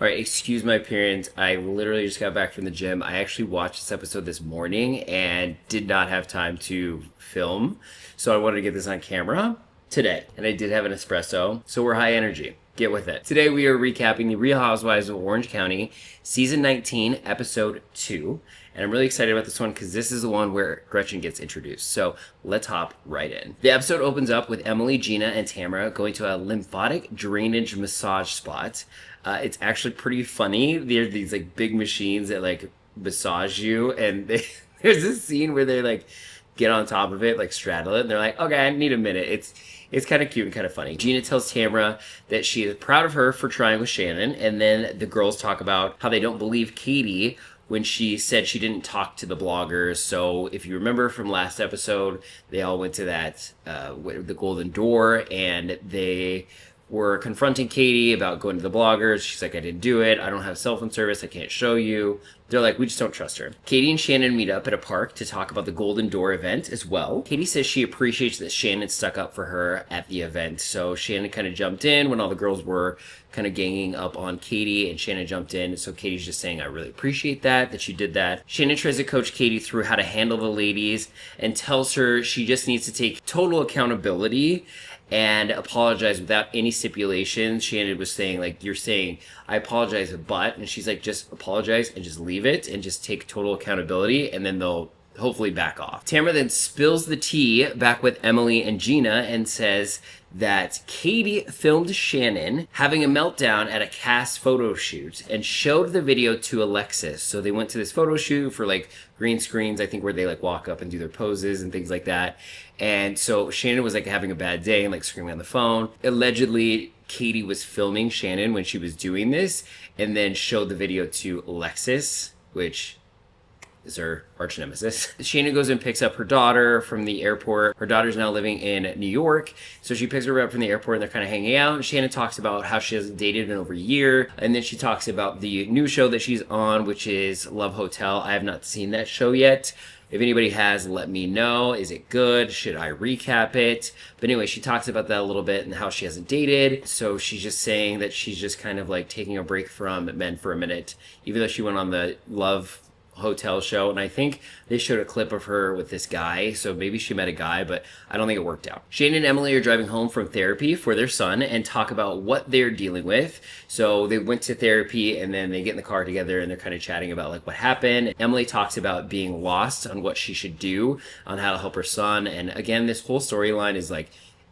All right, excuse my appearance. I literally just got back from the gym. I actually watched this episode this morning and did not have time to film. So I wanted to get this on camera today. And I did have an espresso, so we're high energy. Get with it. Today we are recapping the Real Housewives of Orange County, Season 19, Episode 2. And I'm really excited about this one because this is the one where Gretchen gets introduced. So let's hop right in. The episode opens up with Emily, Gina, and Tamara going to a lymphatic drainage massage spot. It's actually pretty funny. There are these like big machines that like massage you, and there's this scene where they like get on top of it, like straddle it, and they're like, okay, I need a minute. It's kind of cute and kind of funny. Gina tells Tamara that she is proud of her for trying with Shannon, and then the girls talk about how they don't believe Katie when she said she didn't talk to the bloggers. So if you remember from last episode, they all went to that the Golden Door, and they were confronting Katie about going to the bloggers. She's like, I didn't do it. I don't have cell phone service. I can't show you. They're like, we just don't trust her. Katie and Shannon meet up at a park to talk about the Golden Door event as well. Katie says she appreciates that Shannon stuck up for her at the event. So Shannon kind of jumped in when all the girls were kind of ganging up on Katie, and Shannon jumped in. So Katie's just saying, I really appreciate that you did that. Shannon tries to coach Katie through how to handle the ladies and tells her she just needs to take total accountability and apologize without any stipulations. Shannon was saying, like, you're saying, I apologize, but, and she's like, just apologize and just leave it and just take total accountability, and then they'll hopefully back off. Tamara then spills the tea back with Emily and Gina and says that Katie filmed Shannon having a meltdown at a cast photo shoot and showed the video to Alexis. So they went to this photo shoot for like green screens, I think, where they like walk up and do their poses and things like that. And so Shannon was like having a bad day and like screaming on the phone. Allegedly, Katie was filming Shannon when she was doing this and then showed the video to Alexis, which is her arch nemesis. Shannon goes and picks up her daughter from the airport. Her daughter's now living in New York, so she picks her up from the airport and they're kind of hanging out. Shannon talks about how she hasn't dated in over a year, and then she talks about the new show that she's on, which is Love Hotel. I have not seen that show yet. If anybody has, let me know. Is it good? Should I recap it? But anyway, she talks about that a little bit and how she hasn't dated. So she's just saying that she's just kind of like taking a break from men for a minute, even though she went on the Love Hotel show, and I think they showed a clip of her with this guy, so maybe she met a guy, but I don't think it worked out. Shane and Emily are driving home from therapy for their son and talk about what they're dealing with. So they went to therapy and then they get in the car together and they're kind of chatting about like what happened. Emily talks about being lost on what she should do on how to help her son, and again, this whole storyline is like,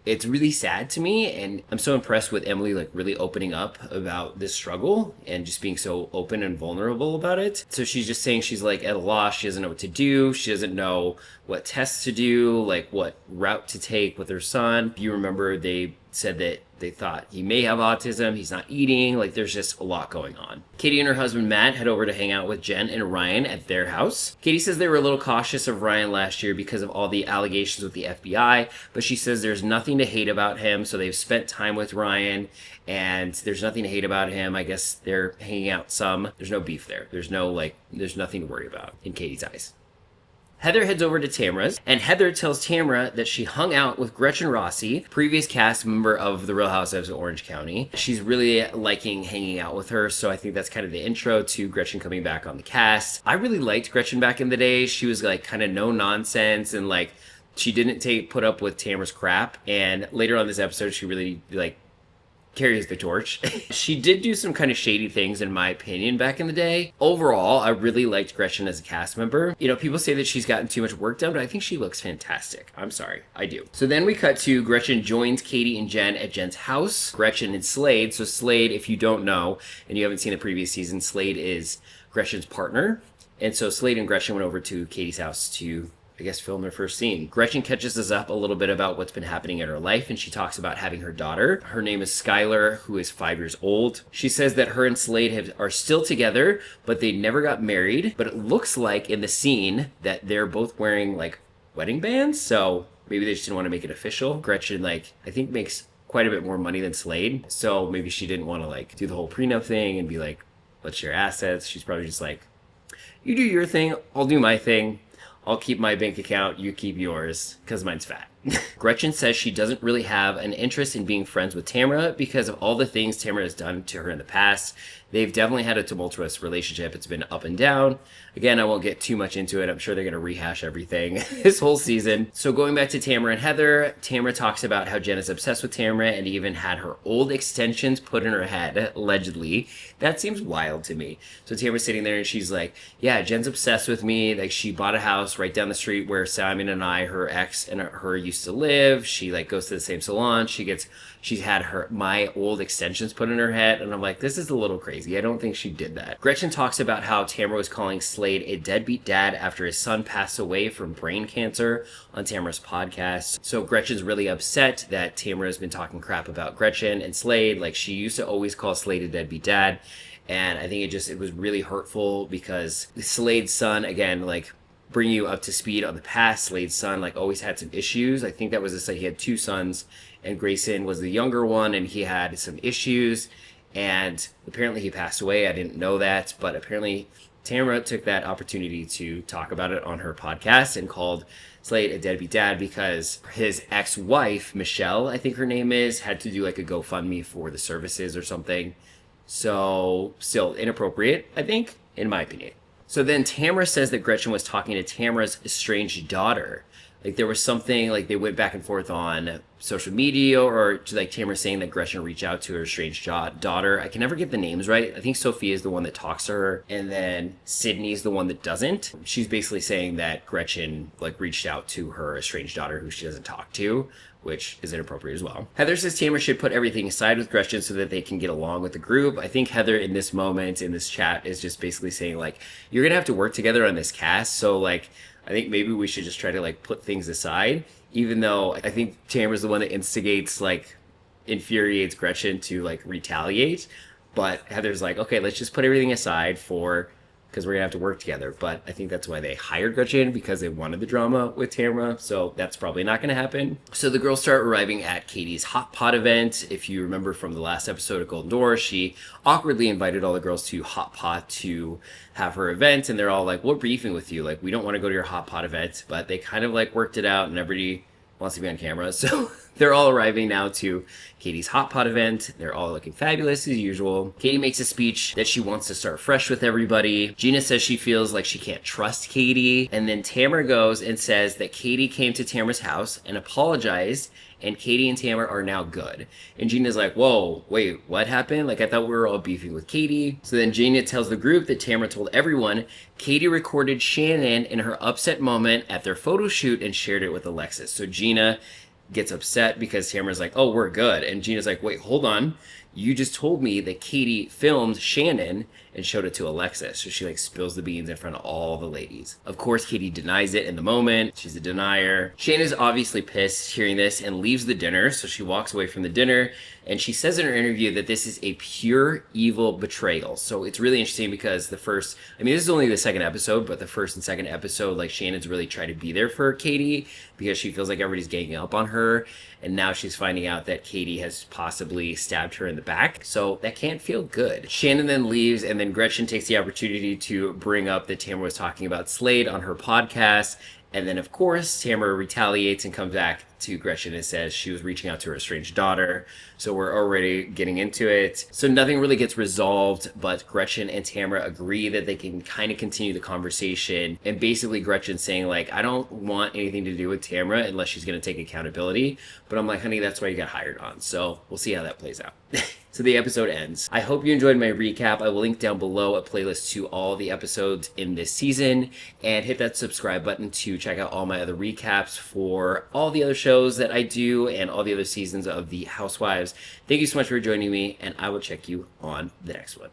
it's really sad to me, and I'm so impressed with Emily like really opening up about this struggle and just being so open and vulnerable about it. So she's just saying she's like at a loss. She doesn't know what to do. She doesn't know what tests to do, like what route to take with her son. You remember they said that they thought he may have autism, he's not eating, like there's just a lot going on. Katie and her husband Matt head over to hang out with Jen and Ryan at their house. Katie says they were a little cautious of Ryan last year because of all the allegations with the FBI, but she says there's nothing to hate about him, so they've spent time with Ryan and there's nothing to hate about him. I guess they're hanging out some. There's no beef there. There's nothing to worry about in Katie's eyes. Heather heads over to Tamara's, and Heather tells Tamara that she hung out with Gretchen Rossi, previous cast member of The Real Housewives of Orange County. She's really liking hanging out with her, so I think that's kind of the intro to Gretchen coming back on the cast. I really liked Gretchen back in the day. She was like kind of no nonsense, and like she didn't put up with Tamara's crap, and later on this episode she really like carries the torch. She did do some kind of shady things in my opinion back in the day. Overall, I really liked Gretchen as a cast member. You know, people say that she's gotten too much work done, but I think she looks fantastic. I'm sorry, I do. So then we cut to Gretchen joins Katie and Jen at Jen's house. Gretchen and Slade. So Slade, if you don't know, and you haven't seen the previous season, Slade is Gretchen's partner. And so Slade and Gretchen went over to Katie's house to, I guess, film their first scene. Gretchen catches us up a little bit about what's been happening in her life, and she talks about having her daughter. Her name is Skylar, who is 5 years old. She says that her and Slade are still together, but they never got married. But it looks like in the scene that they're both wearing like wedding bands, so maybe they just didn't want to make it official. Gretchen, like, I think makes quite a bit more money than Slade, so maybe she didn't want to like do the whole prenup thing and be like, let's share assets. She's probably just like, you do your thing, I'll do my thing. I'll keep my bank account, you keep yours, because mine's fat. Gretchen says she doesn't really have an interest in being friends with Tamara because of all the things Tamara has done to her in the past. They've definitely had a tumultuous relationship. It's been up and down. Again, I won't get too much into it. I'm sure they're going to rehash everything this whole season. So going back to Tamara and Heather, Tamara talks about how Jen is obsessed with Tamara and even had her old extensions put in her head, allegedly. That seems wild to me. So Tamara's sitting there and she's like, yeah, Jen's obsessed with me. Like, she bought a house right down the street where Simon and I, her ex and her used to live. She like goes to the same salon. She's had my old extensions put in her head. And I'm like, this is a little crazy. I don't think she did that. Gretchen talks about how Tamara was calling Slade a deadbeat dad after his son passed away from brain cancer on Tamara's podcast. So Gretchen's really upset that Tamara has been talking crap about Gretchen and Slade. Like, she used to always call Slade a deadbeat dad. And I think it was really hurtful because Slade's son, again, like, bring you up to speed on the past. Slade's son, like, always had some issues. I think that was he had two sons, and Grayson was the younger one, and he had some issues. And apparently he passed away. I didn't know that, but apparently Tamara took that opportunity to talk about it on her podcast and called Slade a deadbeat dad because his ex-wife, Michelle, I think her name is, had to do like a GoFundMe for the services or something. So still inappropriate, I think, in my opinion. So then Tamara says that Gretchen was talking to Tamara's estranged daughter. Like, there was something, like, they went back and forth on social media, or like Tamara saying that Gretchen reached out to her estranged daughter. I can never get the names right. I think Sophia is the one that talks to her, and then Sydney is the one that doesn't. She's basically saying that Gretchen, like, reached out to her estranged daughter who she doesn't talk to, which is inappropriate as well. Heather says Tamara should put everything aside with Gretchen so that they can get along with the group. I think Heather in this moment, in this chat, is just basically saying, like, you're going to have to work together on this cast, so, like, I think maybe we should just try to, like, put things aside, even though I think Tamara's the one that instigates, like, infuriates Gretchen to, like, retaliate. But Heather's like, okay, let's just put everything aside because we're going to have to work together. But I think that's why they hired Gretchen, because they wanted the drama with Tamara. So that's probably not going to happen. So the girls start arriving at Katie's hot pot event. If you remember from the last episode of Golden Door, she awkwardly invited all the girls to hot pot to have her event. And they're all like, we're beefing with you. Like, we don't want to go to your hot pot event. But they kind of like worked it out, and everybody wants to be on camera. So they're all arriving now to Katie's hot pot event. They're all looking fabulous as usual. Katie makes a speech that she wants to start fresh with everybody. Gina says she feels like she can't trust Katie. And then Tamara goes and says that Katie came to Tamara's house and apologized, and Katie and Tamara are now good. And Gina's like, whoa, wait, what happened? Like, I thought we were all beefing with Katie. So then Gina tells the group that Tamara told everyone Katie recorded Shannon in her upset moment at their photo shoot and shared it with Alexis. So Gina gets upset because Tamara's like, oh, we're good. And Gina's like, wait, hold on. You just told me that Katie filmed Shannon and showed it to Alexis. So she like spills the beans in front of all the ladies. Of course, Katie denies it in the moment. She's a denier. Shannon's obviously pissed hearing this and leaves the dinner. So she walks away from the dinner, and she says in her interview that this is a pure evil betrayal. So it's really interesting because this is only the second episode, but the first and second episode, like, Shannon's really tried to be there for Katie because she feels like everybody's ganging up on her. And now she's finding out that Katie has possibly stabbed her in the back. So that can't feel good. Shannon then leaves, and then Gretchen takes the opportunity to bring up that Tamara was talking about Slade on her podcast. And then, of course, Tamara retaliates and comes back to Gretchen and says she was reaching out to her estranged daughter. So we're already getting into it. So nothing really gets resolved, but Gretchen and Tamara agree that they can kind of continue the conversation. And basically Gretchen saying, like, I don't want anything to do with Tamara unless she's going to take accountability. But I'm like, honey, that's why you got hired on. So we'll see how that plays out. So the episode ends. I hope you enjoyed my recap. I will link down below a playlist to all the episodes in this season, and hit that subscribe button to check out all my other recaps for all the other shows that I do and all the other seasons of the Housewives. Thank you so much for joining me, and I will check you on the next one.